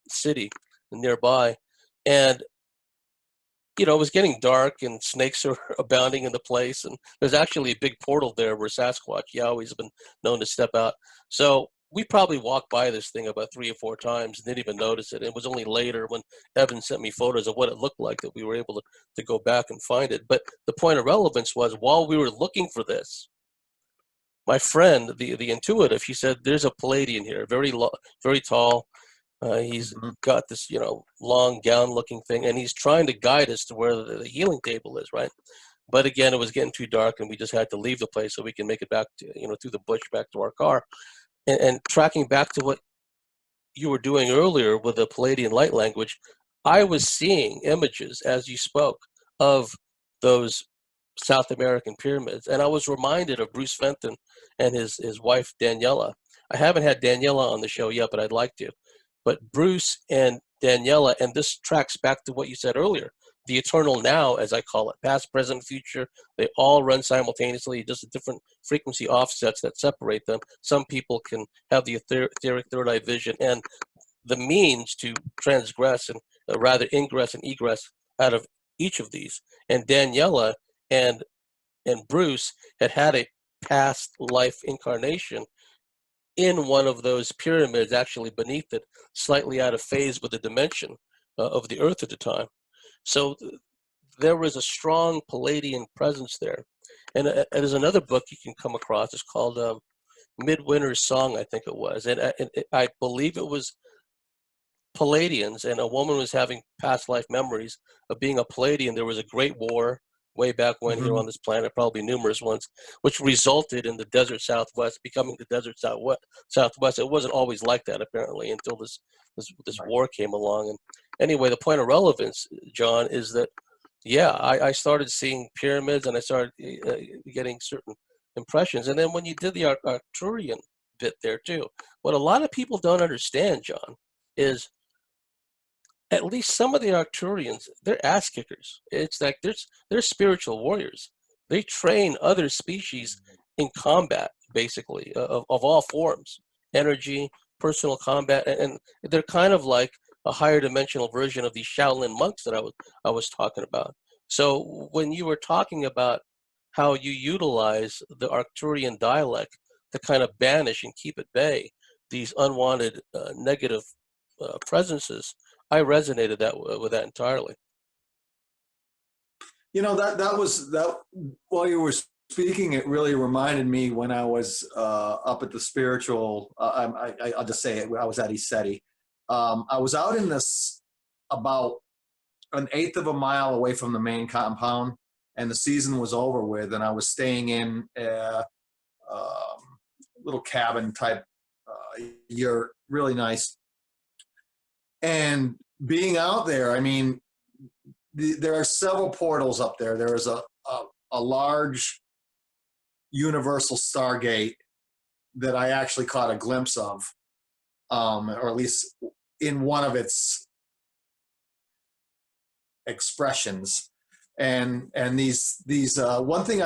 city nearby, and it was getting dark, and snakes are abounding in the place, and there's actually a big portal there where Sasquatch, Yowie, has been known to step out. So we probably walked by this thing about 3 or 4 times and didn't even notice it. It was only later, when Evan sent me photos of what it looked like, that we were able to go back and find it. But the point of relevance was, while we were looking for this, my friend, the intuitive, he said, there's a Pleiadian here, very tall. He's got this, long gown-looking thing, and he's trying to guide us to where the healing table is, right? But again, it was getting too dark, and we just had to leave the place so we can make it back to, through the bush back to our car. And tracking back to what you were doing earlier with the Pleiadian light language, I was seeing images as you spoke of those South American pyramids, and I was reminded of Bruce Fenton and his wife Daniela. I haven't had Daniela on the show yet, but I'd like to. But Bruce and Daniela, and this tracks back to what you said earlier, the eternal now, as I call it, past, present, future, they all run simultaneously, just different frequency offsets that separate them. Some people can have the etheric third eye vision and the means to transgress, and rather ingress and egress out of each of these. And Daniela and Bruce had a past life incarnation in one of those pyramids, actually beneath it, slightly out of phase with the dimension of the Earth at the time. So there was a strong Pleiadian presence there. And there's another book you can come across. It's called Midwinter's Song, I think it was. And I believe it was Pleiadians, and a woman was having past life memories of being a Pleiadian. There was a great war way back when here on this planet, probably numerous ones, which resulted in the desert Southwest becoming the desert Southwest. It wasn't always like that, apparently, until this war came along. And anyway, the point of relevance, John, is that, yeah, I started seeing pyramids, and I started getting certain impressions. And then when you did the Arcturian bit there too, what a lot of people don't understand, John, is at least some of the Arcturians, they're ass kickers. It's like they're spiritual warriors. They train other species in combat, basically, of all forms, energy, personal combat, and they're kind of like a higher dimensional version of these Shaolin monks that I was talking about. So when you were talking about how you utilize the Arcturian dialect to kind of banish and keep at bay these unwanted negative presences, I resonated with that entirely. You know, that was while you were speaking, it really reminded me when I was up at the spiritual. I'll just say it. I was at ESETI. I was out in this about an eighth of a mile away from the main compound, and the season was over with, and I was staying in a little cabin type yurt, really nice. And being out there, I mean, there are several portals up there. There is a large universal stargate that I actually caught a glimpse of, or at least in one of its expressions. And these one thing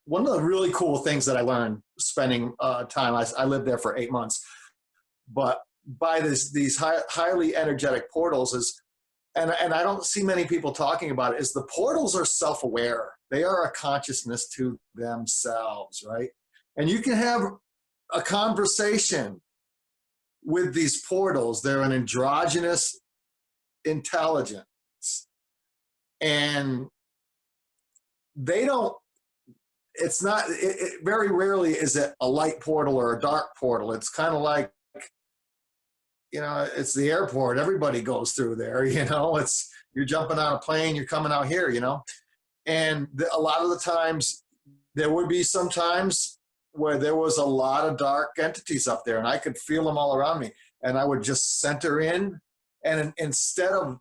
one of the really cool things that I learned spending time, I lived there for 8 months, but by these highly energetic portals is, and I don't see many people talking about it, is the portals are self-aware. They are a consciousness to themselves, right? And you can have a conversation with these portals. They're an androgynous intelligence. And they don't, it's not, very rarely is it a light portal or a dark portal. It's kind of like, you know, it's the airport. Everybody goes through there, you know, you're jumping on a plane, you're coming out here, you know. And a lot of the times, there would be some times where there was a lot of dark entities up there, and I could feel them all around me. And I would just center in, and instead of,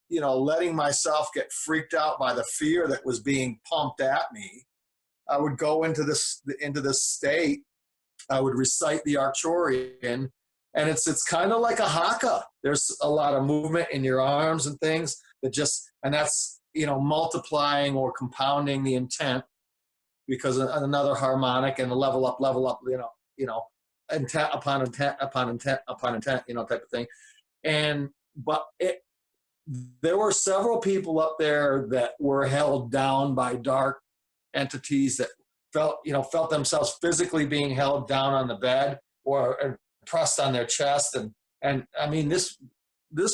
you know, letting myself get freaked out by the fear that was being pumped at me, I would go into this state. I would recite the Arcturian, and it's kind of like a Haka. There's a lot of movement in your arms and things and that's, you know, multiplying or compounding the intent, because another harmonic and a level up, you know, intent upon intent upon intent upon intent, you know, type of thing. But there were several people up there that were held down by dark entities that felt themselves physically being held down on the bed or pressed on their chest. And I mean, this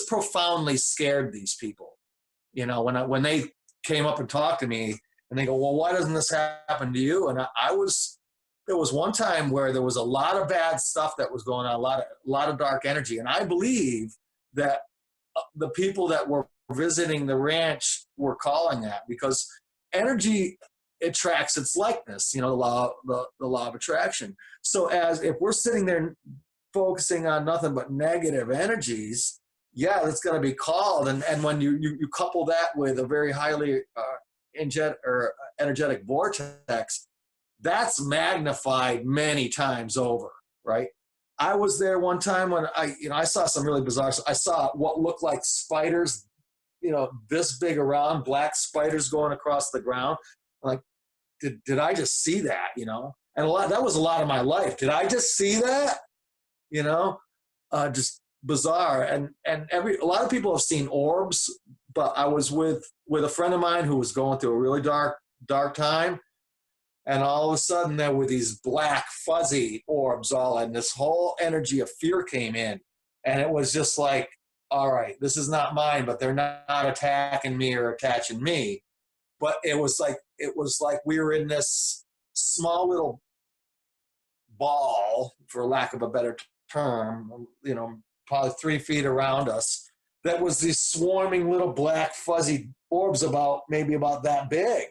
profoundly scared these people, you know, when they came up and talked to me, and they go, well, why doesn't this happen to you? And there was one time where there was a lot of bad stuff that was going on, a lot of dark energy. And I believe that the people that were visiting the ranch were calling that, because energy attracts its likeness, you know, the law of attraction. So if we're sitting there focusing on nothing but negative energies, yeah, that's going to be called. And when you couple that with a very highly energetic vortex, that's magnified many times over, right? I was there one time when I saw some really bizarre. I saw what looked like spiders, you know, this big around, black spiders going across the ground. Like, did I just see that? You know, and that was a lot of my life. Did I just see that? You know, just bizarre. And a lot of people have seen orbs, but I was with a friend of mine who was going through a really dark time, And all of a sudden there were these black fuzzy orbs all, and this whole energy of fear came in. And it was just like, all right, this is not mine, but they're not attacking me or attaching me. But it was like we were in this small little ball, for lack of a better term, you know, probably 3 feet around us, that was these swarming little black fuzzy orbs maybe about that big.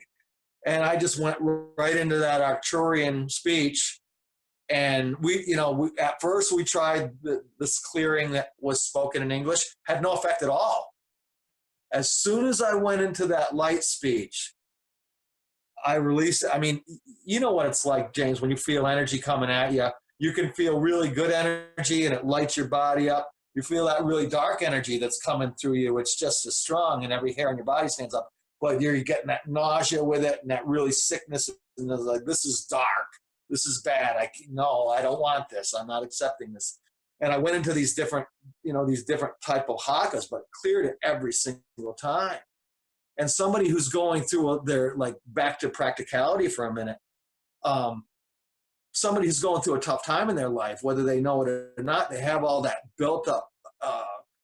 And I just went right into that Arcturian speech. And at first we tried this clearing that was spoken in English, had no effect at all. As soon as I went into that light speech, I released it. I mean, you know what it's like, James, when you feel energy coming at you. You can feel really good energy and it lights your body up. You feel that really dark energy that's coming through you. It's just as strong and every hair on your body stands up. But you're getting that nausea with it and that really sickness. And it's like, this is dark. This is bad. I don't want this. I'm not accepting this. And I went into these different type of hakas, but cleared it every single time. And somebody who's going through their, like, back to practicality for a minute, somebody who's going through a tough time in their life, whether they know it or not, they have all that built up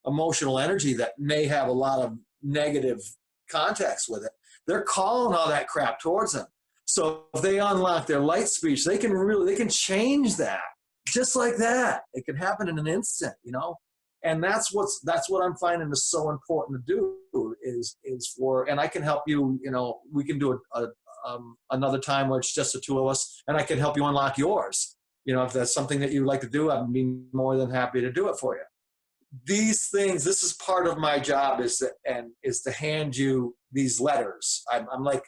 emotional energy that may have a lot of negative context with it. They're calling all that crap towards them. So if they unlock their light speech, they can change that just like that. It can happen in an instant, you know. And that's what I'm finding is so important to do is and I can help you. You know, we can do another time where it's just the two of us, and I can help you unlock yours. You know, if that's something that you'd like to do, I'd be more than happy to do it for you. These things, this is part of my job is to hand you these letters. I'm like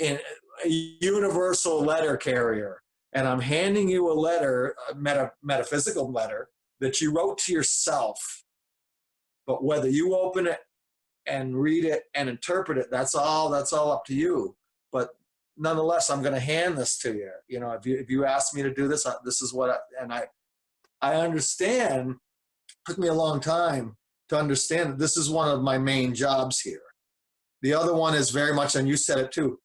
a universal letter carrier, and I'm handing you a letter, a metaphysical letter that you wrote to yourself. But whether you open it and read it and interpret it, that's all up to you. But nonetheless, I'm going to hand this to you. You know, if you ask me to do this, this is what I understand. It took me a long time to understand that this is one of my main jobs here. The other one is very much, and you said it too,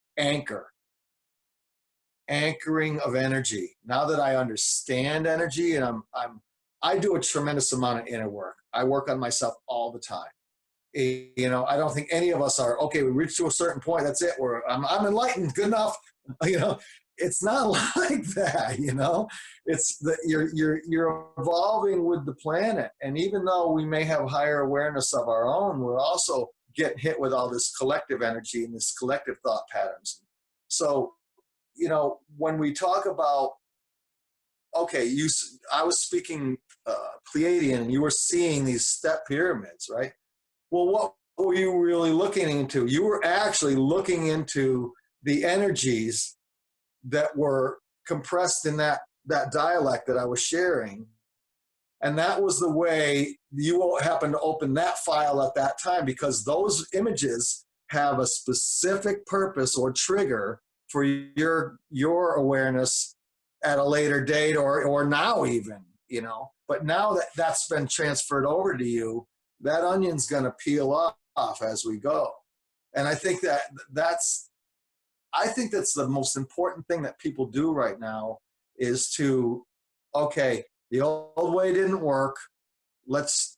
anchoring of energy. Now that I understand energy, and I do a tremendous amount of inner work. I work on myself all the time. You know, I don't think any of us are, okay, we reach to a certain point, that's it, I'm enlightened, good enough. You know, it's not like that, you know. It's that you're evolving with the planet. And even though we may have higher awareness of our own, we're also getting hit with all this collective energy and this collective thought patterns. So, you know, when we talk about, okay, I was speaking Pleiadian, and you were seeing these step pyramids, right? Well, what were you really looking into? You were actually looking into the energies that were compressed in that dialect that I was sharing. And that was the way you happened to open that file at that time, because those images have a specific purpose or trigger for your awareness at a later date or now even, you know. But now that that's been transferred over to you, that onion's going to peel off as we go. And I think that's the most important thing that people do right now is to, okay, the old way didn't work. Let's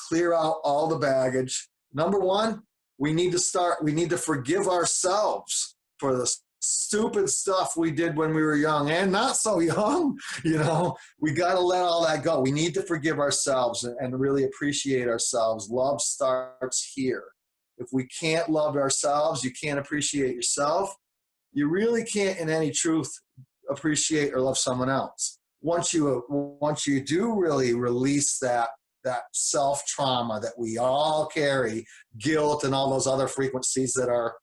clear out all the baggage. Number one, we need to forgive ourselves for the stupid stuff we did when we were young and not so young. You know, we got to let all that go. We need to forgive ourselves and really appreciate ourselves. Love starts here. If we can't love ourselves, you can't appreciate yourself. You really can't, in any truth, appreciate or love someone else. Once you do really release that self-trauma that we all carry, guilt and all those other frequencies that are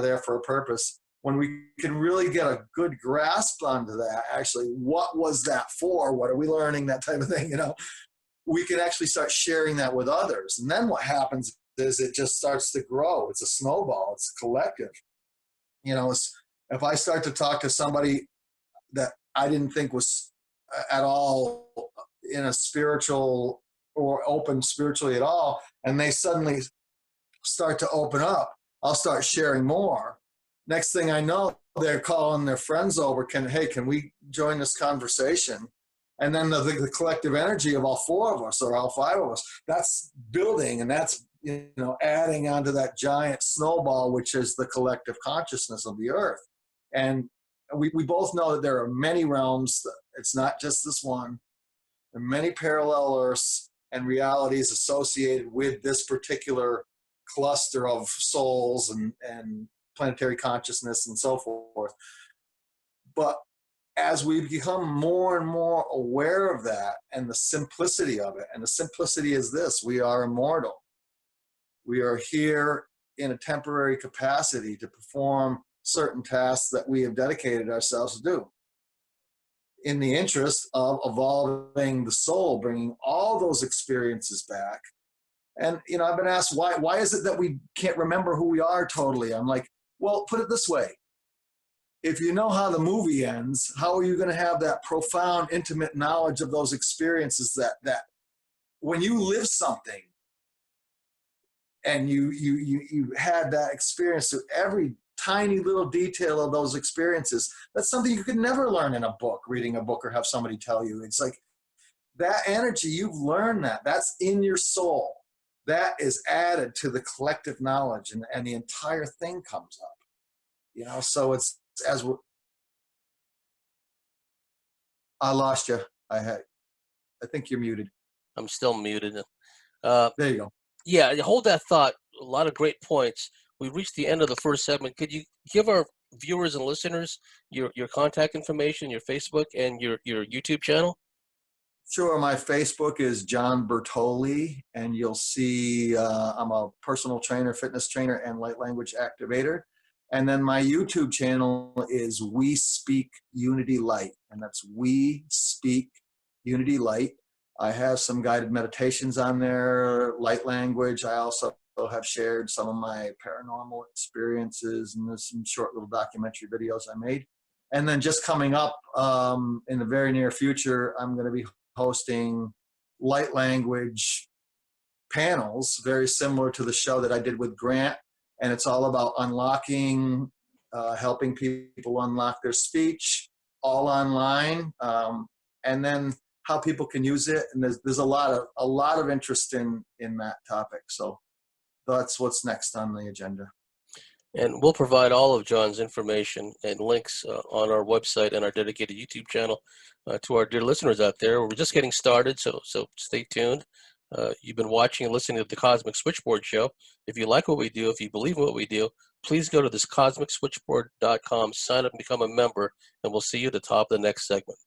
there for a purpose, when we can really get a good grasp onto that, actually, what was that for? What are we learning? That type of thing, you know, we can actually start sharing that with others. And then what happens is it just starts to grow. It's a snowball. It's a collective. You know, if I start to talk to somebody that I didn't think was at all in a spiritual or open spiritually at all, and they suddenly start to open up, I'll start sharing more. Next thing I know, they're calling their friends over. Can we join this conversation? And then the collective energy of all four of us or all five of us, that's building, and that's, adding onto that giant snowball, which is the collective consciousness of the earth. And we both know that there are many realms. It's not just this one. There are many parallel Earths and realities associated with this particular cluster of souls and planetary consciousness and so forth. But as we become more and more aware of that and the simplicity of it, and the simplicity is this: we are immortal. We are here in a temporary capacity to perform certain tasks that we have dedicated ourselves to do, in the interest of evolving the soul, bringing all those experiences back. And, I've been asked, why is it that we can't remember who we are totally? I'm like, well, put it this way. If you know how the movie ends, how are you going to have that profound, intimate knowledge of those experiences that when you live something and you had that experience through every tiny little detail of those experiences, that's something you could never learn in a book, reading a book, or have somebody tell you. It's like that energy, you've learned that's in your soul. That is added to the collective knowledge, and the entire thing comes up. So it's I lost you. I think you're muted. I'm still muted. There you go. Yeah, hold that thought. A lot of great points. We reached the end of the first segment. Could you give our viewers and listeners your contact information, your Facebook, and your YouTube channel? Sure. My Facebook is John Bertoli, and you'll see I'm a personal trainer, fitness trainer, and light language activator. And then my YouTube channel is We Speak Unity Light, and that's We Speak Unity Light. I have some guided meditations on there, light language. I also have shared some of my paranormal experiences, and there's some short little documentary videos I made. And then just coming up in the very near future, I'm going to be hosting light language panels, very similar to the show that I did with Grant. And it's all about unlocking, helping people unlock their speech, all online, and then how people can use it. And there's a lot of interest in that topic. So that's what's next on the agenda. And we'll provide all of John's information and links on our website and our dedicated YouTube channel to our dear listeners out there. We're just getting started, so stay tuned. You've been watching and listening to the Cosmic Switchboard Show. If you like what we do, if you believe in what we do, please go to thiscosmicswitchboard.com, sign up and become a member, and we'll see you at the top of the next segment.